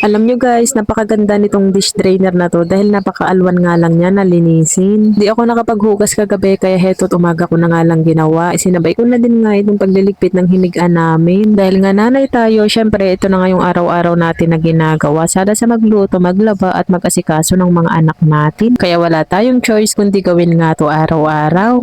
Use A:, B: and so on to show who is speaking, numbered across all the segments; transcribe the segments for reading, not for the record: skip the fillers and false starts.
A: Alam nyo guys, napakaganda nitong dish drainer na to dahil napakaalwan nga lang niya na linisin. Di ako nakapaghugas kagabi kaya heto't umaga ko na nga lang ginawa. Isinabay ko na din nga itong pagliligpit ng hinigaan namin. Dahil nga nanay tayo, syempre ito na nga yung araw-araw natin na ginagawa. Sada sa magluto, maglaba at mag-asikaso ng mga anak natin. Kaya wala tayong choice kundi gawin nga to araw-araw.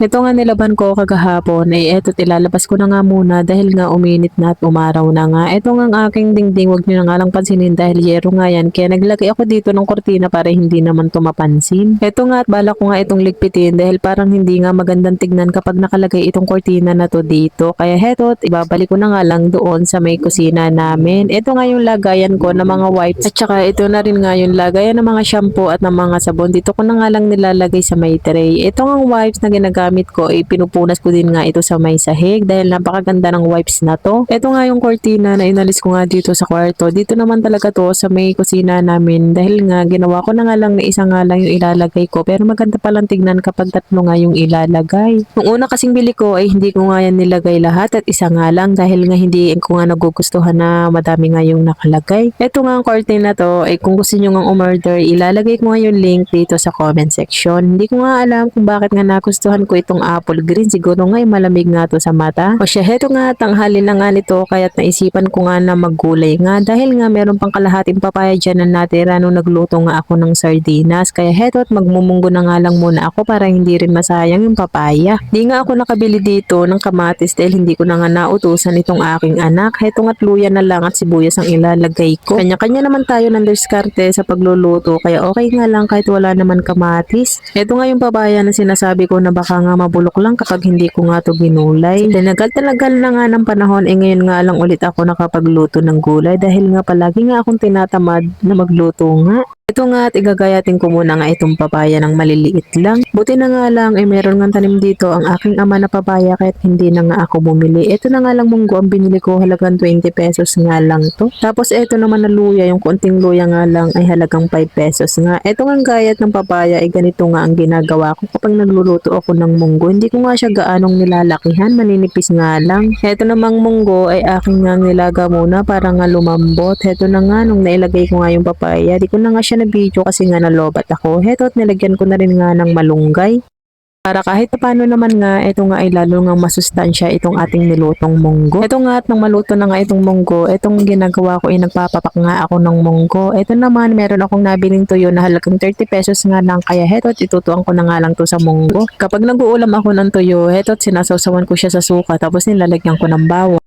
A: Ito nga nilaban ko kagahapon ay eto ilalabas ko na nga muna dahil nga uminit na at umaraw na nga. Ito nga ang aking dingding, wag nyo na nga lang pansinin dahil yero nga yan. Kaya naglagay ako dito ng kortina para hindi naman to mapansin. Ito nga at balak ko nga itong ligpitin dahil parang hindi nga magandang tignan kapag nakalagay itong kortina na to dito. Kaya heto ibabalik ko na nga lang doon sa may kusina namin. Ito nga yung lagayan ko ng mga wipes at saka ito na rin nga yung lagayan ng mga shampoo at ng mga sabon. Dito ko na nga lang nilalagay sa may tray. Ito nga wipes na ginagamit ko ay pinupunas ko din nga ito sa may sahig dahil napakaganda ng wipes na to. Ito nga yung kortina na inalis ko nga dito sa kwarto. Dito naman talaga to sa may kusina namin dahil nga ginawa ko na nga lang na isa nga lang yung ilalagay ko pero maganda palang tignan kapag tatlo nga yung ilalagay. Nung una kasing bili ko ay hindi ko nga yan nilagay lahat at isa nga lang dahil nga hindi ko nga nagugustuhan na madami nga yung nakalagay. Ito nga ang kortina na to ay kung gusto nyo nga umorder ilalagay ko nga yung link dito sa comment section. Hindi ko nga alam kung bakit nga nagustuhan ko itong apple green, siguro nga malamig nga to sa mata. O siya, heto nga tanghali na nga nito kaya't naisipan ko nga na maggulay nga dahil nga meron pang kalahating papaya dyan na natira nung nagluto nga ako ng sardinas. Kaya heto at magmumunggo na nga lang muna ako para hindi rin masayang yung papaya. Di nga ako nakabili dito ng kamatis dahil hindi ko na nga nautusan itong aking anak. Heto nga't luya na lang at sibuyas ang ilalagay ko. Kanya-kanya naman tayo ng diskarte sa pagluluto kaya okay nga lang kahit wala naman kamatis. Heto nga yung papaya na sinasabi ko na baka nga mabulok lang kapag hindi ko nga to ginulay. Tinagal-talagal na nga ng panahon ngayon nga lang ulit ako nakapagluto ng gulay dahil nga palagi nga akong tinatamad na magluto nga. Ito nga at igagayatin ko muna nga itong papaya ng maliliit lang. Buti na nga lang ay meron nga tanim dito ang aking ama na papaya kahit hindi na nga ako bumili. Ito na nga lang munggo ang binili ko halagang 20 pesos nga lang to. Tapos ito naman na luya, yung konting luya nga lang ay halagang 5 pesos nga. Ito nga gayat ng papaya ay ganito nga ang ginagawa ko kapag nagluluto ako ng munggo. Hindi ko nga siya gaanong nilalakihan, maninipis nga lang. Ito namang munggo ay aking nga nilaga muna para nga lumambot. Ito na nga nung nailagay ko nga yung papaya, di ko na nga siya na video kasi nga nalobat ako. Heto at nilagyan ko na rin nga ng malunggay. Para kahit paano naman nga, ito nga ay lalo nga masustansya itong ating nilutong munggo. Ito nga at nang maluto na nga itong munggo, itong ginagawa ko ay nagpapapak nga ako ng munggo. Ito naman, meron akong nabiling tuyo na halagang 30 pesos nga lang. Kaya heto at itutuan ko na nga lang to sa munggo. Kapag nag-uulam ako ng tuyo, heto at sinasawsawan ko siya sa suka tapos nilalagyan ko ng bawang.